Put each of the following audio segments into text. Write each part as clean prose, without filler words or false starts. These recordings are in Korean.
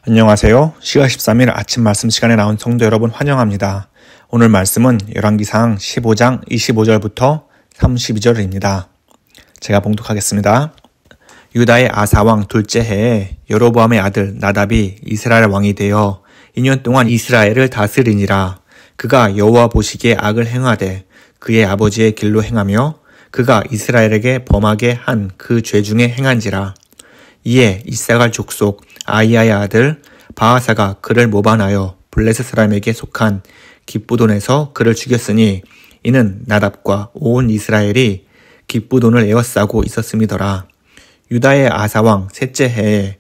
안녕하세요. 10월 13일 아침 말씀 시간에 나온 성도 여러분 환영합니다. 오늘 말씀은 열왕기상 15장 25절부터 32절입니다. 제가 봉독하겠습니다. 유다의 아사왕 둘째 해에 여로보암의 아들 나답이 이스라엘 왕이 되어 2년 동안 이스라엘을 다스리니라. 그가 여호와 보시기에 악을 행하되 그의 아버지의 길로 행하며 그가 이스라엘에게 범하게 한 그 죄 중에 행한지라. 이에 이사갈 족속 아이야의 아들 바하사가 그를 모반하여 블레셋 사람에게 속한 깁부돈에서 그를 죽였으니 이는 나답과 온 이스라엘이 깁부돈을 에워싸고 있었음이더라. 유다의 아사왕 셋째 해에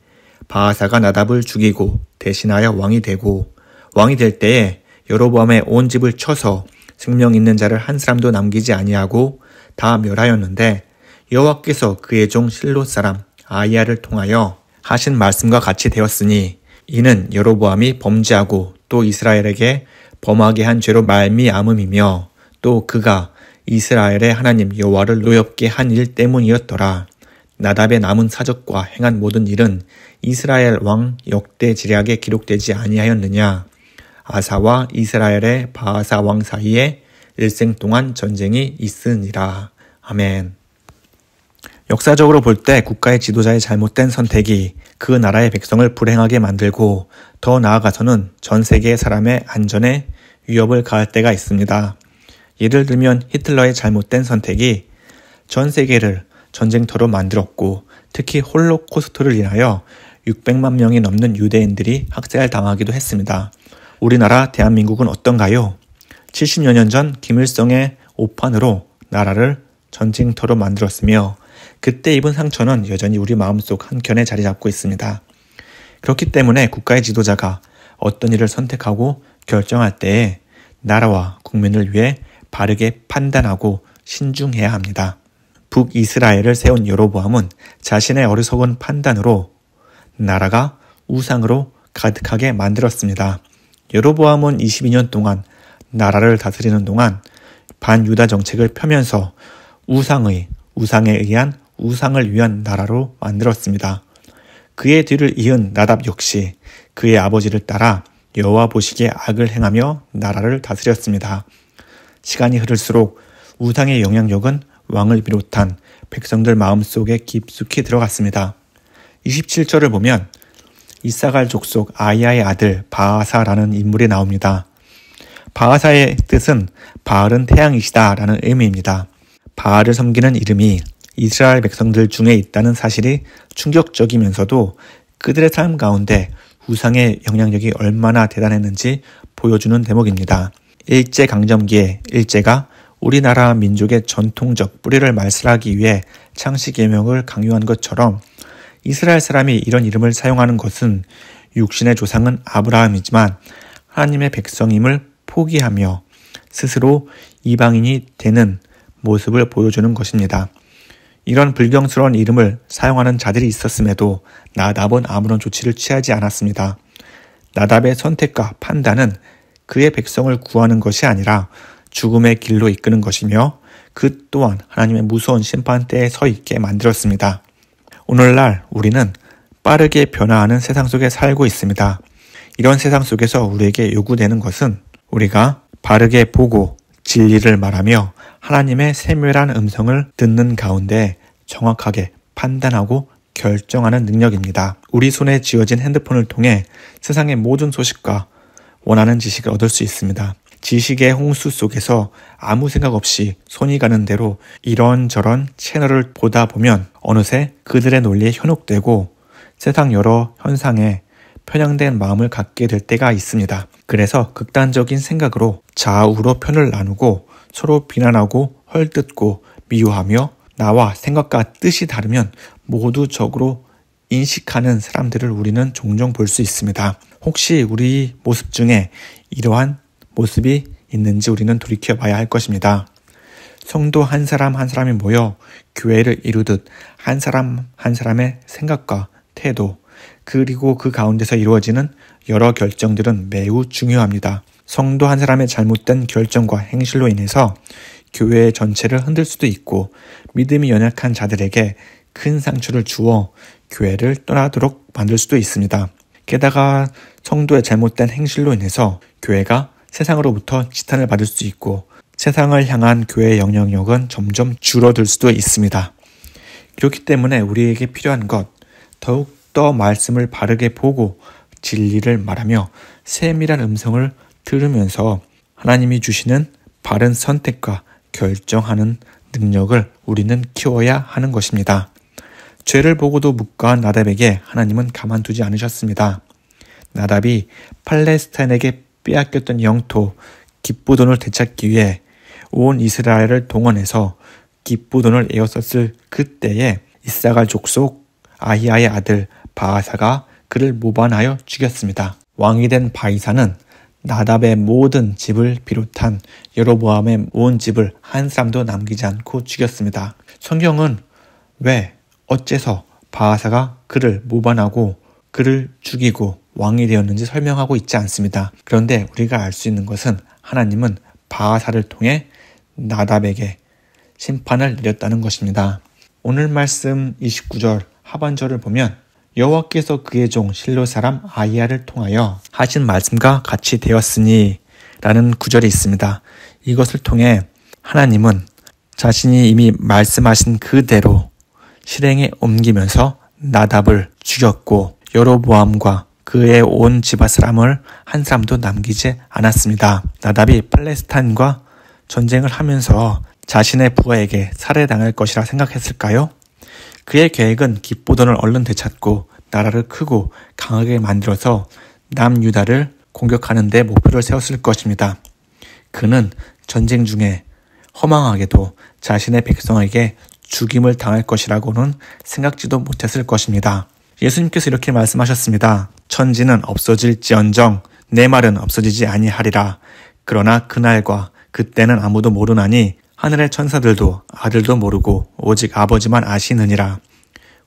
바하사가 나답을 죽이고 대신하여 왕이 되고 왕이 될 때에 여로보암의 온 집을 쳐서 생명 있는 자를 한 사람도 남기지 아니하고 다 멸하였는데 여호와께서 그의 종 실롯 사람 아이야를 통하여 하신 말씀과 같이 되었으니 이는 여로보암이 범죄하고 또 이스라엘에게 범하게 한 죄로 말미암음이며 또 그가 이스라엘의 하나님 여호와를 노엽게 한 일 때문이었더라. 나답의 남은 사적과 행한 모든 일은 이스라엘 왕 역대 지략에 기록되지 아니하였느냐. 아사와 이스라엘의 바하사 왕 사이에 일생 동안 전쟁이 있으니라. 아멘. 역사적으로 볼 때 국가의 지도자의 잘못된 선택이 그 나라의 백성을 불행하게 만들고 더 나아가서는 전 세계의 사람의 안전에 위협을 가할 때가 있습니다. 예를 들면 히틀러의 잘못된 선택이 전 세계를 전쟁터로 만들었고 특히 홀로코스트를 인하여 600만 명이 넘는 유대인들이 학살당하기도 했습니다. 우리나라 대한민국은 어떤가요? 70여 년 전 김일성의 오판으로 나라를 전쟁터로 만들었으며 그때 입은 상처는 여전히 우리 마음속 한켠에 자리 잡고 있습니다. 그렇기 때문에 국가의 지도자가 어떤 일을 선택하고 결정할 때에 나라와 국민을 위해 바르게 판단하고 신중해야 합니다. 북이스라엘을 세운 여로보암은 자신의 어리석은 판단으로 나라가 우상으로 가득하게 만들었습니다. 여로보암은 22년 동안 나라를 다스리는 동안 반유다 정책을 펴면서 우상에 의한 우상을 위한 나라로 만들었습니다. 그의 뒤를 이은 나답 역시 그의 아버지를 따라 여호와 보시기에 악을 행하며 나라를 다스렸습니다. 시간이 흐를수록 우상의 영향력은 왕을 비롯한 백성들 마음속에 깊숙이 들어갔습니다. 27절을 보면 이사갈 족속 아이야의 아들 바하사라는 인물이 나옵니다. 바하사의 뜻은 바알은 태양이시다 라는 의미입니다. 바알을 섬기는 이름이 이스라엘 백성들 중에 있다는 사실이 충격적이면서도 그들의 삶 가운데 우상의 영향력이 얼마나 대단했는지 보여주는 대목입니다. 일제강점기에 일제가 우리나라 민족의 전통적 뿌리를 말살하기 위해 창씨개명을 강요한 것처럼 이스라엘 사람이 이런 이름을 사용하는 것은 육신의 조상은 아브라함이지만 하나님의 백성임을 포기하며 스스로 이방인이 되는 모습을 보여주는 것입니다. 이런 불경스러운 이름을 사용하는 자들이 있었음에도 나답은 아무런 조치를 취하지 않았습니다. 나답의 선택과 판단은 그의 백성을 구하는 것이 아니라 죽음의 길로 이끄는 것이며 그 또한 하나님의 무서운 심판대에 서 있게 만들었습니다. 오늘날 우리는 빠르게 변화하는 세상 속에 살고 있습니다. 이런 세상 속에서 우리에게 요구되는 것은 우리가 바르게 보고 진리를 말하며 하나님의 세밀한 음성을 듣는 가운데 정확하게 판단하고 결정하는 능력입니다. 우리 손에 쥐어진 핸드폰을 통해 세상의 모든 소식과 원하는 지식을 얻을 수 있습니다. 지식의 홍수 속에서 아무 생각 없이 손이 가는 대로 이런저런 채널을 보다 보면 어느새 그들의 논리에 현혹되고 세상 여러 현상에 편향된 마음을 갖게 될 때가 있습니다. 그래서 극단적인 생각으로 좌우로 편을 나누고 서로 비난하고 헐뜯고 미워하며 나와 생각과 뜻이 다르면 모두 적으로 인식하는 사람들을 우리는 종종 볼 수 있습니다. 혹시 우리 모습 중에 이러한 모습이 있는지 우리는 돌이켜봐야 할 것입니다. 성도 한 사람 한 사람이 모여 교회를 이루듯 한 사람 한 사람의 생각과 태도 그리고 그 가운데서 이루어지는 여러 결정들은 매우 중요합니다. 성도 한 사람의 잘못된 결정과 행실로 인해서 교회 전체를 흔들 수도 있고 믿음이 연약한 자들에게 큰 상처를 주어 교회를 떠나도록 만들 수도 있습니다. 게다가 성도의 잘못된 행실로 인해서 교회가 세상으로부터 지탄을 받을 수 있고 세상을 향한 교회의 영향력은 점점 줄어들 수도 있습니다. 그렇기 때문에 우리에게 필요한 것, 더욱더 말씀을 바르게 보고 진리를 말하며 세밀한 음성을 들으면서 하나님이 주시는 바른 선택과 결정하는 능력을 우리는 키워야 하는 것입니다. 죄를 보고도 묵과한 나답에게 하나님은 가만두지 않으셨습니다. 나답이 팔레스타인에게 빼앗겼던 영토 기브돈을 되찾기 위해 온 이스라엘을 동원해서 기브돈을 에워쌌을 그때에 이사갈 족속 아히야의 아들 바아사가 그를 모반하여 죽였습니다. 왕이 된 바이사는 나답의 모든 집을 비롯한 여로보암의 온 집을 한 사람도 남기지 않고 죽였습니다. 성경은 왜, 어째서 바아사가 그를 모반하고 그를 죽이고 왕이 되었는지 설명하고 있지 않습니다. 그런데 우리가 알 수 있는 것은 하나님은 바아사를 통해 나답에게 심판을 내렸다는 것입니다. 오늘 말씀 29절 하반절을 보면 여호와께서 그의 종 실로 사람 아히야를 통하여 하신 말씀과 같이 되었으니 라는 구절이 있습니다. 이것을 통해 하나님은 자신이 이미 말씀하신 그대로 실행에 옮기면서 나답을 죽였고 여로보암과 그의 온 집안 사람을 한 사람도 남기지 않았습니다. 나답이 팔레스타인과 전쟁을 하면서 자신의 부하에게 살해당할 것이라 생각했을까요? 그의 계획은 기브돈을 얼른 되찾고 나라를 크고 강하게 만들어서 남유다를 공격하는 데 목표를 세웠을 것입니다. 그는 전쟁 중에 허망하게도 자신의 백성에게 죽임을 당할 것이라고는 생각지도 못했을 것입니다. 예수님께서 이렇게 말씀하셨습니다. 천지는 없어질지언정 내 말은 없어지지 아니하리라. 그러나 그날과 그때는 아무도 모르나니 하늘의 천사들도 아들도 모르고 오직 아버지만 아시느니라.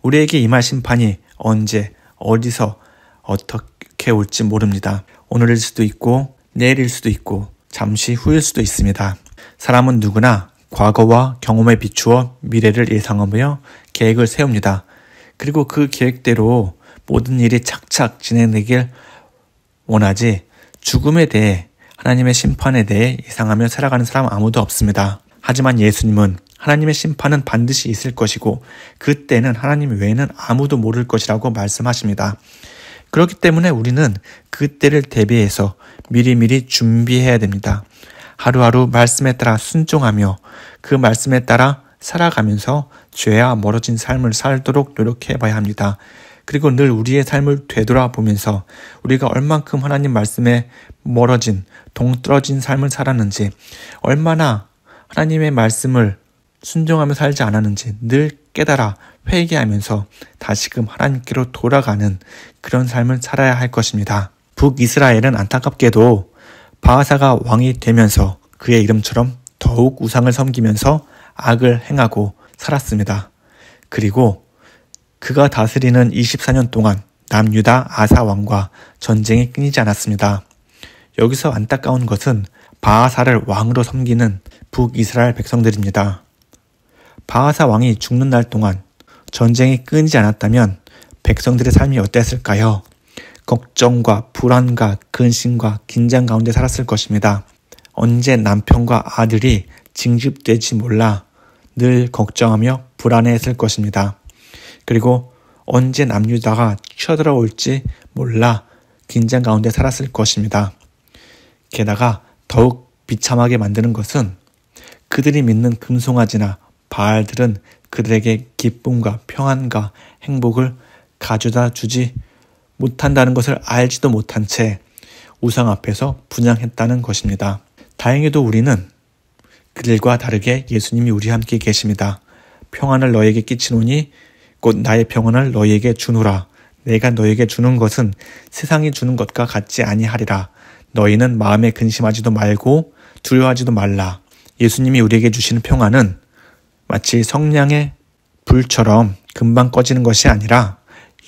우리에게 임할 심판이 언제 어디서 어떻게 올지 모릅니다. 오늘일 수도 있고 내일일 수도 있고 잠시 후일 수도 있습니다. 사람은 누구나 과거와 경험에 비추어 미래를 예상하며 계획을 세웁니다. 그리고 그 계획대로 모든 일이 착착 진행되길 원하지 죽음에 대해 하나님의 심판에 대해 예상하며 살아가는 사람 아무도 없습니다. 하지만 예수님은 하나님의 심판은 반드시 있을 것이고 그때는 하나님 외에는 아무도 모를 것이라고 말씀하십니다. 그렇기 때문에 우리는 그때를 대비해서 미리미리 준비해야 됩니다. 하루하루 말씀에 따라 순종하며 그 말씀에 따라 살아가면서 죄와 멀어진 삶을 살도록 노력해 봐야 합니다. 그리고 늘 우리의 삶을 되돌아보면서 우리가 얼만큼 하나님 말씀에 멀어진 동떨어진 삶을 살았는지, 얼마나 하나님의 말씀을 순종하며 살지 않았는지 늘 깨달아 회개하면서 다시금 하나님께로 돌아가는 그런 삶을 살아야 할 것입니다. 북이스라엘은 안타깝게도 바아사가 왕이 되면서 그의 이름처럼 더욱 우상을 섬기면서 악을 행하고 살았습니다. 그리고 그가 다스리는 24년 동안 남유다 아사 왕과 전쟁이 끊이지 않았습니다. 여기서 안타까운 것은 바아사를 왕으로 섬기는 북이스라엘 백성들입니다. 바아사 왕이 죽는 날 동안 전쟁이 끊이지 않았다면 백성들의 삶이 어땠을까요? 걱정과 불안과 근심과 긴장 가운데 살았을 것입니다. 언제 남편과 아들이 징집될지 몰라 늘 걱정하며 불안해했을 것입니다. 그리고 언제 남유다가 쳐들어올지 몰라 긴장 가운데 살았을 것입니다. 게다가 더욱 비참하게 만드는 것은 그들이 믿는 금송아지나 바알들은 그들에게 기쁨과 평안과 행복을 가져다 주지 못한다는 것을 알지도 못한 채 우상 앞에서 분향했다는 것입니다. 다행히도 우리는 그들과 다르게 예수님이 우리와 함께 계십니다. 평안을 너에게 끼치노니 곧 나의 평안을 너희에게 주노라. 내가 너희에게 주는 것은 세상이 주는 것과 같지 아니하리라. 너희는 마음에 근심하지도 말고 두려워하지도 말라. 예수님이 우리에게 주시는 평안은 마치 성냥의 불처럼 금방 꺼지는 것이 아니라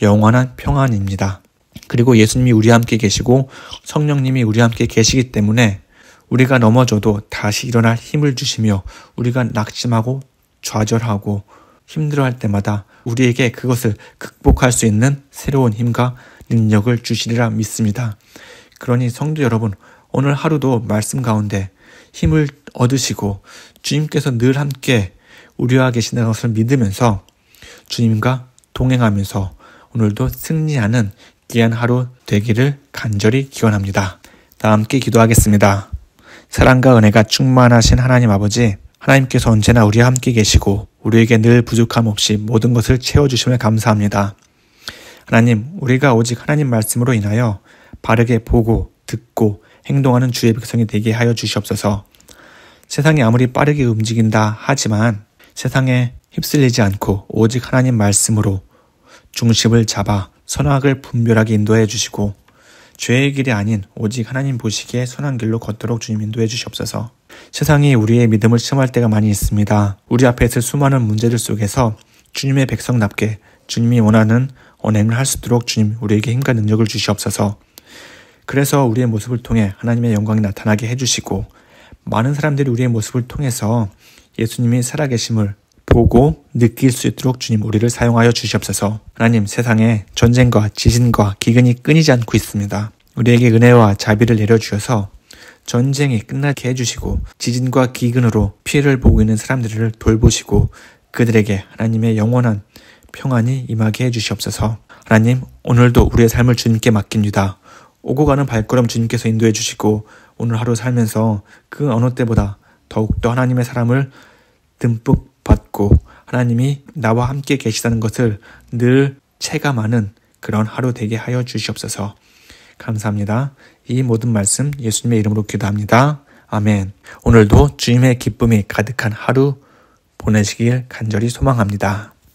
영원한 평안입니다. 그리고 예수님이 우리와 함께 계시고 성령님이 우리와 함께 계시기 때문에 우리가 넘어져도 다시 일어날 힘을 주시며 우리가 낙심하고 좌절하고 힘들어할 때마다 우리에게 그것을 극복할 수 있는 새로운 힘과 능력을 주시리라 믿습니다. 그러니 성도 여러분, 오늘 하루도 말씀 가운데 힘을 얻으시고 주님께서 늘 함께 우리와 계신다는 것을 믿으면서 주님과 동행하면서 오늘도 승리하는 귀한 하루 되기를 간절히 기원합니다. 다 함께 기도하겠습니다. 사랑과 은혜가 충만하신 하나님 아버지, 하나님께서 언제나 우리와 함께 계시고 우리에게 늘 부족함 없이 모든 것을 채워주심을 감사합니다. 하나님, 우리가 오직 하나님 말씀으로 인하여 바르게 보고 듣고 행동하는 주의 백성이 되게 하여 주시옵소서. 세상이 아무리 빠르게 움직인다 하지만 세상에 휩쓸리지 않고 오직 하나님 말씀으로 중심을 잡아 선악을 분별하게 인도해 주시고 죄의 길이 아닌 오직 하나님 보시기에 선한 길로 걷도록 주님 인도해 주시옵소서. 세상이 우리의 믿음을 시험할 때가 많이 있습니다. 우리 앞에 있을 수많은 문제들 속에서 주님의 백성답게 주님이 원하는 언행을 할 수 있도록 주님 우리에게 힘과 능력을 주시옵소서. 그래서 우리의 모습을 통해 하나님의 영광이 나타나게 해주시고 많은 사람들이 우리의 모습을 통해서 예수님이 살아계심을 보고 느낄 수 있도록 주님 우리를 사용하여 주시옵소서. 하나님, 세상에 전쟁과 지진과 기근이 끊이지 않고 있습니다. 우리에게 은혜와 자비를 내려주셔서 전쟁이 끝나게 해주시고 지진과 기근으로 피해를 보고 있는 사람들을 돌보시고 그들에게 하나님의 영원한 평안이 임하게 해주시옵소서. 하나님, 오늘도 우리의 삶을 주님께 맡깁니다. 오고 가는 발걸음 주님께서 인도해 주시고 오늘 하루 살면서 그 어느 때보다 더욱더 하나님의 사랑을 듬뿍 받고 하나님이 나와 함께 계시다는 것을 늘 체감하는 그런 하루 되게 하여 주시옵소서. 감사합니다. 이 모든 말씀 예수님의 이름으로 기도합니다. 아멘. 오늘도 주님의 기쁨이 가득한 하루 보내시길 간절히 소망합니다.